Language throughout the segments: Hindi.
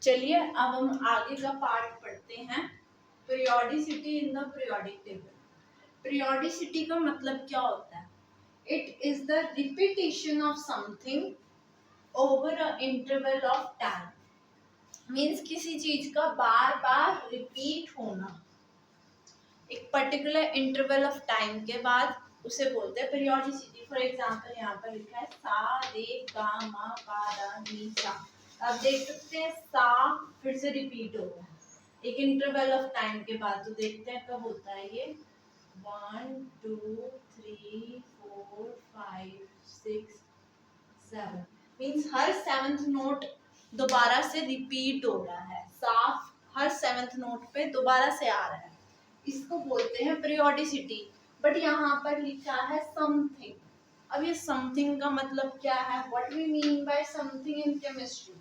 चलिए अब हम आगे का पार्ट पढ़ते हैं, periodicity in the periodic table. Periodicity का मतलब क्या होता है? It is the repetition of something over a interval of time. Means किसी चीज का बार बार रिपीट होना एक पर्टिकुलर इंटरवल ऑफ टाइम के बाद, उसे बोलते हैं पीरियोडिसिटी। फॉर एग्जांपल यहाँ पर लिखा है सा रे गा मा पा धा नी सा। आप देख सकते हैं सा फिर से रिपीट हो रहा है एक इंटरवल ऑफ टाइम के बाद। तो देखते हैं कब होता है ये। 1 2 3 4 5 6 7 मीन्स हर सेवंथ नोट दोबारा से रिपीट हो रहा है। साफ हर सेवंथ नोट पे दोबारा से आ रहा है, इसको बोलते हैं पीरियोडिसिटी। बट यहाँ पर लिखा है समथिंग। अब ये समथिंग का मतलब क्या है? What we mean by something in chemistry?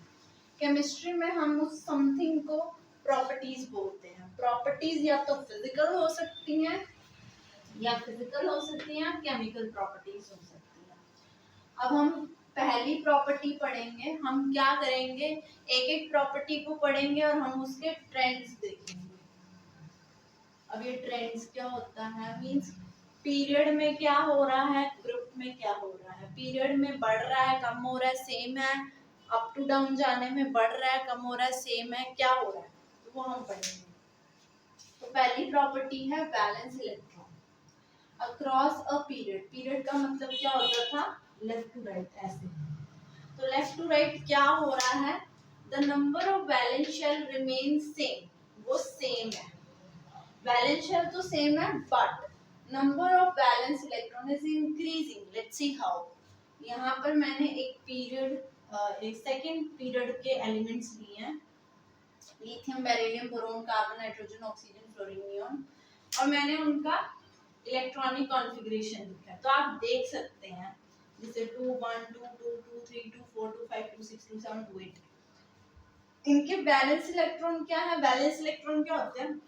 Chemistry में हम उस समथिंग को प्रॉपर्टीज बोलते हैं। प्रॉपर्टीज या तो फिजिकल हो सकती हैं या केमिकल प्रॉपर्टीज हो सकती हैं। अब हम पहली प्रॉपर्टी पढ़ेंगे। हम क्या करेंगे, एक एक प्रॉपर्टी को पढ़ेंगे और हम उसके ट्रेंड्स देखेंगे। अब ये ट्रेंड्स क्या होता है? मींस पीरियड में क्या हो रहा है, ग्रुप में क्या हो रहा है। पीरियड में बढ़ रहा है, कम हो रहा है, सेम है। अप टू डाउन जाने में बढ़ रहा है, कम हो रहा है, सेम है, क्या हो रहा है, तो वो हम पढ़ेंगे। तो पहली प्रॉपर्टी है balance electron across a period. Period का मतलब क्या होता था? लेफ्ट टू राइट, ऐसे। तो लेफ्ट टू राइट क्या हो रहा है? The number of valence shell remains same, वो सेम है। वैलेंस शेल तो सेम है but number of valence electron is increasing. Let's see how. यहाँ पर मैंने एक पीरियड एक सेकेंड पीरियड के एलिमेंट्स लिए हैं, lithium, beryllium, boron, carbon, nitrogen, oxygen, fluorine, neon, और मैंने उनका इलेक्ट्रॉनिक कॉन्फ़िगरेशन लिखा है। तो आप देख सकते हैं जैसे 2 1 2 2 2 3 2 4 2 5 2 6 2 7 2 8। इनके बैलेंस इलेक्ट्रॉन क्या है? बैलेंस इलेक्ट्रॉन क्या होते हैं?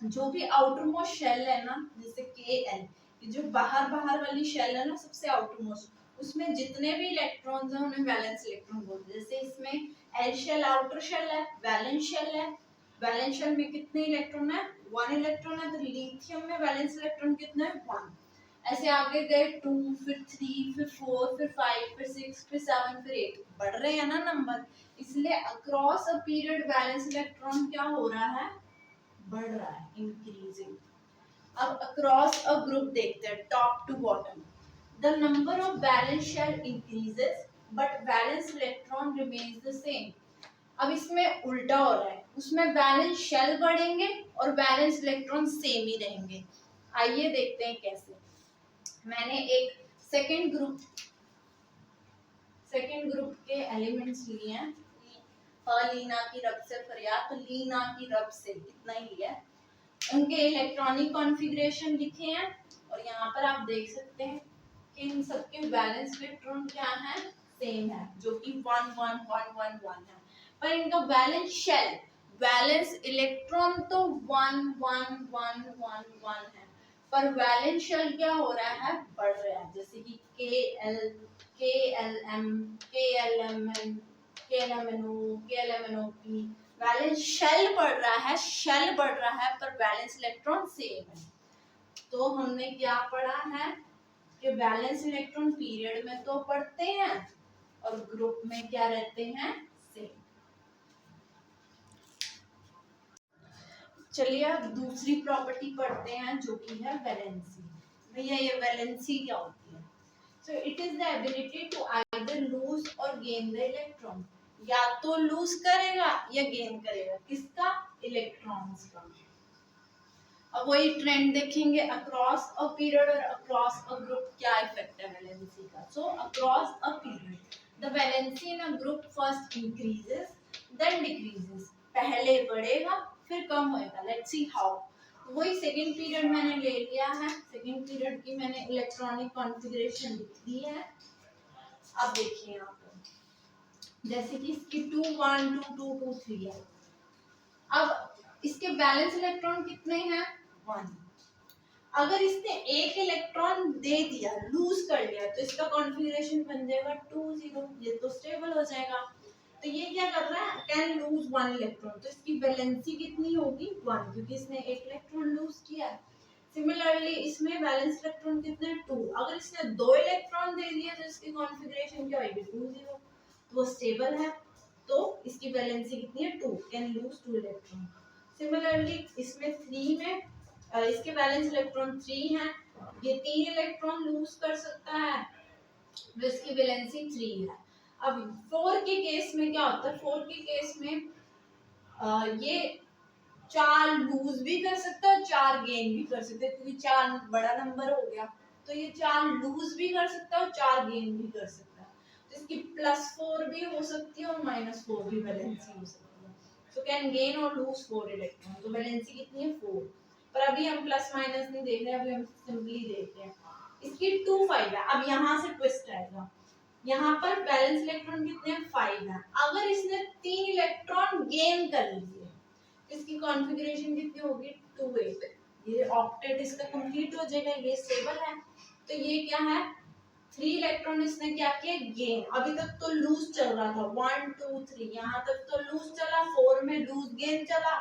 जो भी आउटर मोस्ट शेल है ना, जैसे KL, जो बाहर बाहर वाली शेल है ना, सबसे आउटर मोस्ट, उसमें जितने भी इलेक्ट्रॉन्स हैं उन्हें वैलेंस इलेक्ट्रॉन बोलते हैं। जैसे इसमें एल शेल आउटर शेल है, वैलेंस शेल है। वैलेंस शेल में कितने इलेक्ट्रॉन है? 1 इलेक्ट्रॉन है। तो लिथियम में वैलेंस इलेक्ट्रॉन कितना है? 1। ऐसे आगे गए 2, फिर 3, फिर 4, फिर 5, फिर 6, फिर 7, फिर 8, बढ़ रहे हैं ना नंबर। इसलिए across a period valence electron क्या हो रहा है? बढ़ रहा है, इंक्रीजिंग। अब अक्रॉस अ ग्रुप देखते हैं, top to bottom. The number of valence shell increases but valence electron remains the same. अब इसमें उल्टा हो रहा है, उसमें वैलेंस शेल बढ़ेंगे और वैलेंस इलेक्ट्रॉन सेम ही रहेंगे। आइए देखते हैं कैसे। मैंने एक सेकेंड ग्रुप के एलिमेंट्स लिए हैं। लीना की रब से फरियाद, तो लीना की रब से इतना ही लिया है। उनके इलेक्ट्रॉनिक कॉन्फ़िगरेशन लिखे हैं और यहाँ पर आप देख सकते हैं कि इन सबके वैलेंस इलेक्ट्रॉन क्या है? सेम है, जो कि 1 1 1 1 1 है। पर इनका वैलेंस शेल, वैलेंस इलेक्ट्रॉन तो 1 1 1 1 1 है, पर वैलेंस शेल क्या हो रहा है? बढ़ रहा है। जैसे कि KL, KLM, KLMN, KLMNO, KLMNOP, valence shell बढ़ रहा है, शेल बढ़ रहा है, पर वैलेंस इलेक्ट्रॉन सेम है। तो हमने क्या पढ़ा है कि वैलेंस इलेक्ट्रॉन पीरियड में तो पढ़ते हैं और ग्रुप में क्या रहते हैं? सेम। चलिए अब दूसरी प्रॉपर्टी पढ़ते हैं जो कि है वैलेंसी। भैया ये वैलेंसी क्या होती है? So it is the ability to either lose और गेन द इलेक्ट्रॉन। या तो लूज करेगा या गेन करेगा, किसका? इलेक्ट्रॉन्स का। अब वही ट्रेंड देखेंगे अक्रॉस अ पीरियड और अक्रॉस अ ग्रुप, क्या इफेक्ट है वैलेंसी का। So across a period the valency in a group first increases then decreases. पहले बढ़ेगा फिर कम होएगा। Let's see how. वही सेकेंड पीरियड मैंने ले लिया है, सेकेंड पीरियड की मैंने इलेक्ट्रॉनिक कॉन्फ़िगरेशन लिख दी है। अब देखिए यहाँ पर जैसे कि इसकी 2 1 2 2 2 3 है। अब इसके बैलेंस इलेक्ट्रॉन कितने हैं? 1। अगर इसने एक इलेक्ट्रॉन दे दिया, लूज कर लिया, तो इसका कॉन्फ़िगरेशन बन जाएगा 2 0। ये तो स्टेबल हो जाएगा। तो ये क्या कर रहा है? कैन लूज 1 इलेक्ट्रॉन, तो इसकी वैलेंसी कितनी होगी 1, क्योंकि इसने 1 इलेक्ट्रॉन लूज किया है। सिमिलरली इसमें वैलेंस इलेक्ट्रॉन कितने 2, अगर इसने 2 इलेक्ट्रॉन दे दिए तो इसकी कॉन्फ़िगरेशन क्या होगी 2 0, तो वो स्टेबल है, तो इसकी वैलेंसी कितनी है 2, कैन लूज 2 इलेक्ट्रॉन। सिमिलरली इसमें 3 में इसके वैलेंस इलेक्ट्रॉन 3 है, ये 3 इलेक्ट्रॉन लूज कर सकता है, तो इसकी वैलेंसी 3 है। अब 4 के केस में क्या होता है, 4 के केस में ये 4 लूज भी कर सकता है और 4 गेन भी कर सकता है, क्योंकि 4 बड़ा नंबर हो गया, तो ये 4 लूज भी कर सकता है और 4 गेन भी कर सकता है, तो इसकी +4 भी हो सकती है और -4 भी वैलेंसी हो सकती है। सो कैन गेन और लूज 4 इलेक्ट्रॉन, तो वैलेंसी कितनी है 4, पर अभी हम प्लस माइनस नहीं देख रहे, अभी हम सिंपली देख रहे हैं। इसकी 2 5 है। अब यहाँ से ट्विस्ट आएगा, यहाँ पर बैलेंस इलेक्ट्रॉन कितने 5 है, अगर इसने 3 इलेक्ट्रॉन गेन कर लिए, इसकी कॉन्फ़िगरेशन कितनी होगी 2 8, ये ऑक्टेट इसका कंप्लीट हो जाएगा, ये स्टेबल है। तो ये क्या है 3 इलेक्ट्रॉन इसने क्या किया गेन, अभी तक तो लूज चल रहा था 1 2 3, यहाँ तक तो लूज चला, 4 में लूज गेन चला,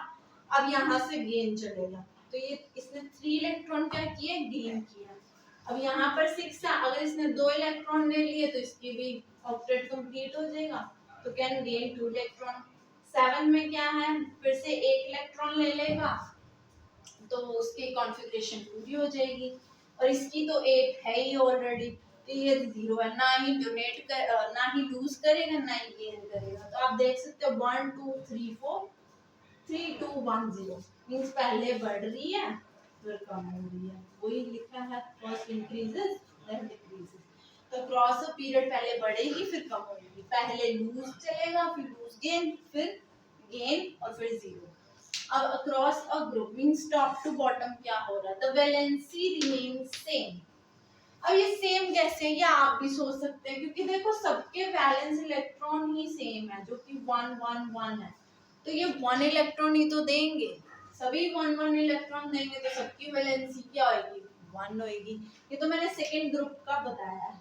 अब यहाँ से गेन चलेगा, तो ये इसने 3 इलेक्ट्रॉन क्या किए गेन किया। अब यहाँ पर 6 है, अगर इसने 2 इलेक्ट्रॉन ले लिए तो इसकी भी ऑक्टेट कंप्लीट हो जाएगा, तो कैन गेन 2 इलेक्ट्रॉन। 7 में क्या है, फिर से 1 इलेक्ट्रॉन ले लेगा, तो उसकी कॉन्फ़िगरेशन पूरी हो जाएगी, और इसकी तो 8 है ही ऑलरेडी, तो ये 0 है, ना ही डोनेट कर ना ही लूज करेगा ना ही गेन करेगा। तो आप देख सकते हो 1 2 3 4 3 2 1 0 मींस पहले बढ़ रही है फिर कम हो रही है, वही लिखा है फर्स्ट इंक्रीजेस देन डिक्रीजेस। तो क्रॉस अ पीरियड पहले बढ़ेगी फिर कम होगी, पहले लूज चलेगा फिर लूज गेन फिर गेन और फिर 0। अब across a group means top to bottom क्या हो रहा है, द वैलेंसी रिमेन्स सेम। अब ये सेम कैसे, ये आप भी सोच सकते हैं, क्योंकि देखो सबके वैलेंस इलेक्ट्रॉन ही सेम है, जो कि 1 1 1 है, तो ये 1 इलेक्ट्रॉन ही तो देंगे, सभी 1 1 इलेक्ट्रॉन देंगे, तो सबकी वैलेंसी क्या होगी 1 होगी। ये तो मैंने सेकंड ग्रुप का बताया है,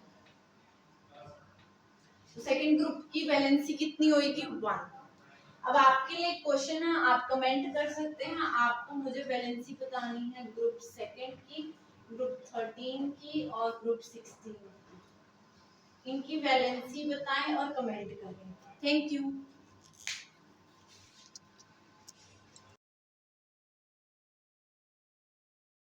तो सेकंड ग्रुप की वैलेंसी कितनी होगी 1। अब आपके लिए क्वेश्चन है, आप कमेंट कर सकते हैं, आपको मुझे वैलेंसी बतानी है ग्रुप सेकंड की, ग्रुप 13 की और ग्रुप 16 की, इनकी वैलेंसी बताएं और कमेंट करें। Thank you.